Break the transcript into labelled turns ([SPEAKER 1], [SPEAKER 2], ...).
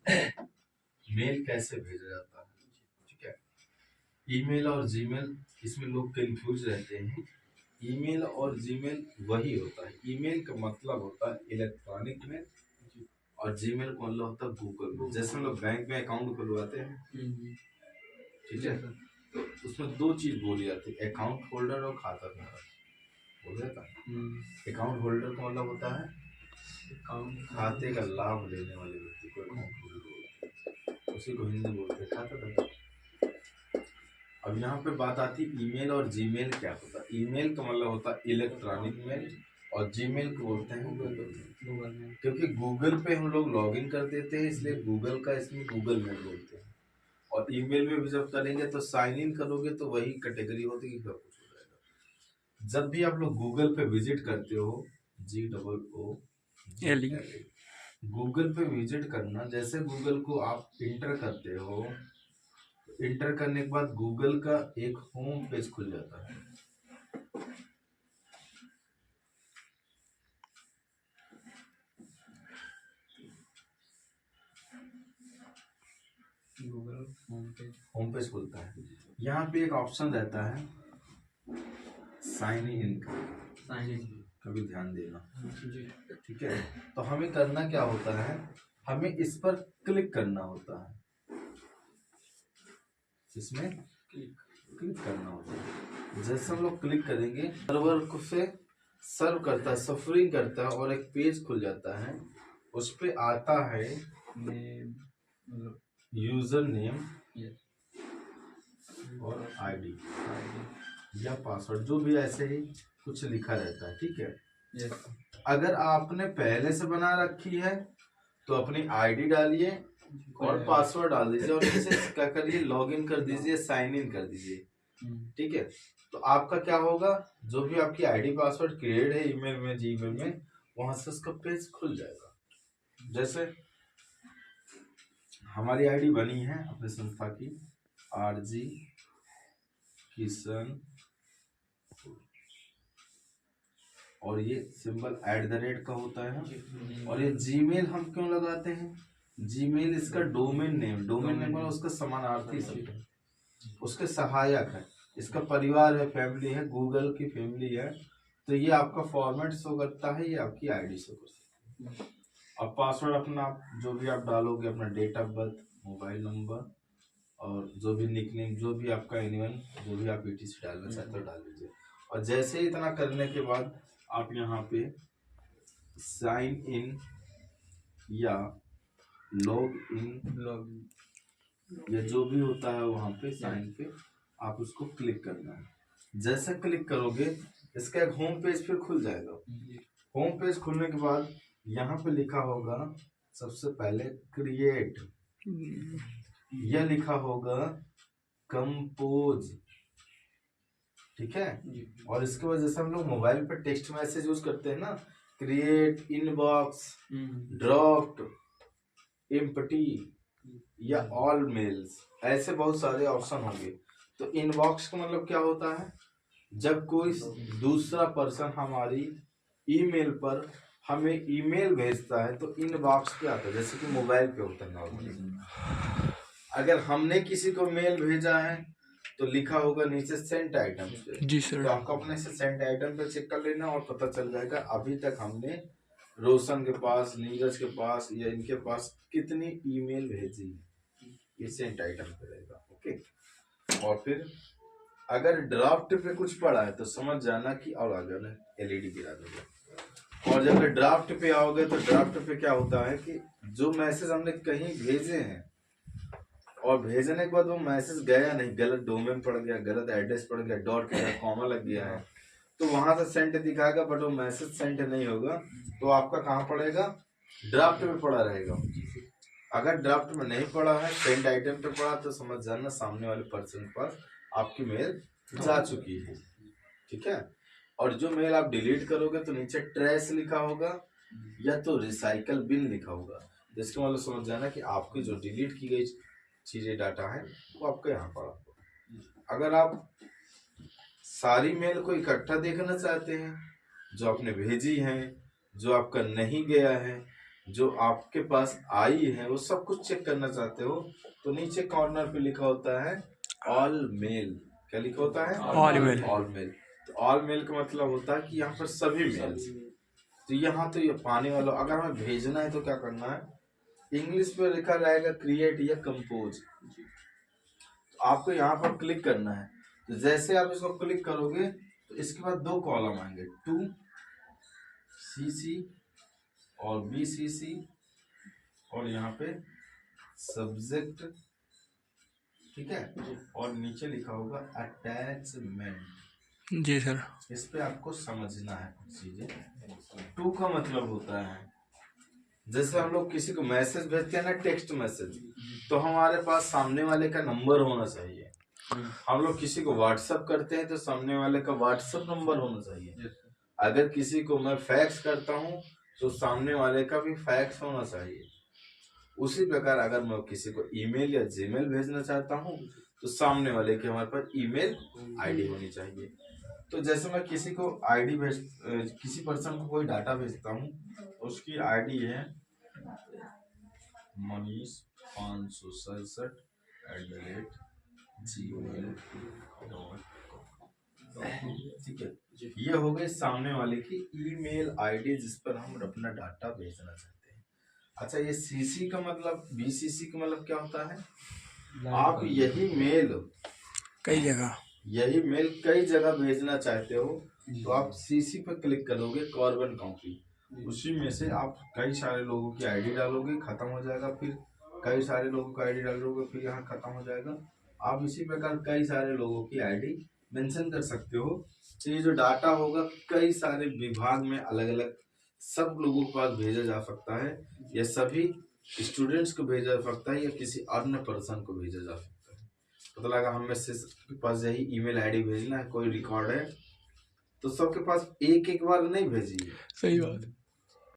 [SPEAKER 1] Mail कैसे भेजा जाता है। ठीक है, ईमेल और जीमेल, इसमें लोग कंफ्यूज रहते हैं। ईमेल और जीमेल वही होता है। ईमेल का मतलब होता है इलेक्ट्रॉनिक मेल, और जीमेल का मतलब होता है गूगल मेल। जैसे हम लोग बैंक में अकाउंट खुलवाते हैं, ठीक है, तो उसमें दो चीज बोली जाती है, अकाउंट होल्डर और खाता धारक। बोल जाता है अकाउंट होल्डर का मतलब होता है खाते का लाभ लेने वाले व्यक्ति को अकाउंट होल्डर बोलते हैं, उसी को हिंदी बोलते हैं खाता धारक। अब यहाँ पे बात आती है ईमेल और जीमेल क्या होता है। ईमेल का मतलब होता है इलेक्ट्रॉनिक मेल, और जीमेल को बोलते हैं गूगल मेल। क्योंकि गूगल पे हम लोग लॉगिन कर देते हैं, इसलिए गूगल का इसमें गूगल मेल बोलते हैं। और ईमेल में भी जब करेंगे तो साइन इन करोगे तो वही कैटेगरी होती है, सब कुछ हो जाएगा। जब भी आप लोग गूगल पे विजिट करते हो, GOOGLE, गूगल पे विजिट करना, जैसे गूगल को आप इंटर करते हो, इंटर करने के बाद गूगल का एक होम पेज खुल जाता है। गूगल होम पेज खुलता है। यहाँ पे एक ऑप्शन रहता है साइन इन का, कभी ध्यान देना। ठीक है, तो हमें करना क्या होता है, हमें इस पर क्लिक करना होता है, इसमें क्लिक करना होता है। जैसे हम लोग क्लिक करेंगे, सर्वर को से सर्व करता है, सफरिंग करता है, और एक पेज खुल जाता है। उस पे आता है यूजर नेम और आईडी या पासवर्ड, जो भी ऐसे ही कुछ लिखा रहता है। ठीक है, अगर आपने पहले से बना रखी है तो अपनी आईडी डालिए और पासवर्ड डाल दीजिए, और इसे क्या करिए, लॉगिन कर दीजिए, साइन इन कर दीजिए। ठीक है, तो आपका क्या होगा, जो भी आपकी आईडी पासवर्ड क्रिएट है ईमेल में, जीमेल में, वहां से उसका पेज खुल जाएगा। जैसे हमारी आईडी बनी है अपनी संस्था की, RG किशन, और ये सिंबल @ का होता है। और ये जीमेल हम क्यों लगाते हैं, जीमेल इसका डोमेन नेम मतलब उसका समानार्थी शब्द है, उसके सहायक है, इसका परिवार है, फैमिली है, गूगल की फैमिली है। तो ये आपका फॉर्मेट शो करता है, ये आपकी आईडी शो करता है। अब पासवर्ड अपना जो भी आप डालोगे, अपना date of birth, mobile number, और जो भी निकनेम, जो भी आपका एनिमल, जो भी आप ETC डालना चाहते हो डाल दीजिए। और जैसे ही इतना करने के बाद आप यहाँ पे साइन इन या लॉग इन, या जो भी होता है वहाँ पे साइन पे आप उसको क्लिक करना है। जैसे क्लिक करोगे, इसका एक होम पेज फिर खुल जाएगा। होम पेज खुलने के बाद यहाँ पे लिखा होगा सबसे पहले क्रिएट, यह लिखा होगा कंपोज। ठीक है, और इसके बाद जैसे हम लोग मोबाइल पे टेक्स्ट मैसेज यूज करते हैं ना, क्रिएट, इनबॉक्स, ड्रॉप्ड, एम्प्टी या ऑल मेल्स, ऐसे बहुत सारे ऑप्शन होंगे। तो इनबॉक्स का मतलब क्या होता है, जब कोई दूसरा पर्सन हमारी ईमेल पर हमें ईमेल भेजता है तो इनबॉक्स पे आता है, जैसे कि मोबाइल पे होता है नॉर्मली। अगर हमने किसी को मेल भेजा है तो लिखा होगा नीचे सेंट आइटम पे। जी सर। तो आपको अपने से सेंट आइटम पे चेक कर लेना और पता चल जाएगा अभी तक हमने रोशन के पास, नीरज के पास या इनके पास कितनी ईमेल भेजी है, ये सेंट आइटम पे रहेगा। ओके, और फिर अगर ड्राफ्ट पे कुछ पड़ा है तो समझ जाना कि और आगे ना LED गिरा दोगे। और जब ड्राफ्ट पे आओगे तो ड्राफ्ट पे क्या होता है कि जो मैसेज हमने कहीं भेजे हैं और भेजने के बाद वो मैसेज गया नहीं, गलत डोमेन पड़ गया, गलत एड्रेस पड़ गया, डॉट के साथ कॉमा लग गया है, तो वहां से सेंट दिखाएगा बट वो मैसेज सेंट नहीं होगा, तो आपका कहाँ पड़ेगा, ड्राफ्ट में पड़ा रहेगा। अगर ड्राफ्ट में नहीं पड़ा है, सेंट आइटम पे पड़ा, तो समझ जाना सामने वाले पर्सन के पास आपकी मेल जा चुकी है। ठीक है, और जो मेल आप डिलीट करोगे तो नीचे ट्रेस लिखा होगा या तो रिसाइकल बिन लिखा होगा, जिसका मतलब समझ जाना कि आपकी जो डिलीट की गई चीजें, डाटा है, वो आपको यहाँ पड़ा। अगर आप सारी मेल को इकट्ठा देखना चाहते हैं, जो आपने भेजी है, जो आपका नहीं गया है, जो आपके पास आई है वो सब कुछ चेक करना चाहते हो तो नीचे कॉर्नर पे लिखा होता है ऑल मेल। क्या लिखा होता है?
[SPEAKER 2] All mail.
[SPEAKER 1] All mail. तो ऑल मेल का मतलब होता है कि यहाँ पर सभी मेल्स। तो यहाँ तो ये पाने वाला अगर हमें भेजना है तो क्या करना है, इंग्लिश में लिखा रहेगा क्रिएट या कंपोज, तो आपको यहाँ पर क्लिक करना है। तो जैसे आप इसको क्लिक करोगे तो इसके बाद दो कॉलम आएंगे, टू सीसी और बीसीसी, और यहाँ पे सब्जेक्ट, ठीक है, और नीचे लिखा होगा अटैचमेंट।
[SPEAKER 2] जी सर।
[SPEAKER 1] इस पे आपको समझना है कुछ चीजें। टू का मतलब होता है जैसे हम लोग किसी को मैसेज भेजते हैं ना, टेक्स्ट मैसेज, तो हमारे पास सामने वाले का नंबर होना चाहिए। हम लोग किसी को व्हाट्सअप करते हैं तो सामने वाले का व्हाट्सअप नंबर होना चाहिए। अगर किसी को मैं फैक्स करता हूँ तो सामने वाले का भी फैक्स होना चाहिए। उसी प्रकार अगर मैं किसी को ईमेल या जीमेल भेजना चाहता हूँ तो सामने वाले की हमारे पास ईमेल आईडी होनी चाहिए। तो जैसे मैं किसी को आईडी भेज किसी पर्सन को कोई डाटा भेजता हूँ, उसकी आईडी है मनीष 567@gmail.com। ठीक है, ये हो गई सामने वाले की ईमेल आईडी जिस पर हम अपना डाटा भेजना चाहते हैं। अच्छा, ये सीसी का मतलब, बीसीसी का मतलब क्या होता है? आप यही मेल कई जगह भेजना चाहते हो तो आप सीसी पर क्लिक करोगे, कार्बन कॉपी, उसी में से आप कई सारे लोगों की आईडी डालोगे, खत्म हो जाएगा, फिर कई सारे लोगों का आईडी डालोगे, फिर यहाँ खत्म हो जाएगा। आप इसी प्रकार कई सारे लोगों की आईडी मेंशन कर सकते हो। तो ये जो डाटा होगा कई सारे विभाग में अलग अलग सब लोगों के पास भेजा जा सकता है, या सभी स्टूडेंट्स को भेजा जा सकता है, या किसी अन्य पर्सन को भेजा जा सकता है। पता लगा हम में से के पास यही ईमेल आईडी भेजना है, कोई रिकॉर्ड है तो सबके पास एक एक बार नहीं भेजिए।
[SPEAKER 2] सही बात।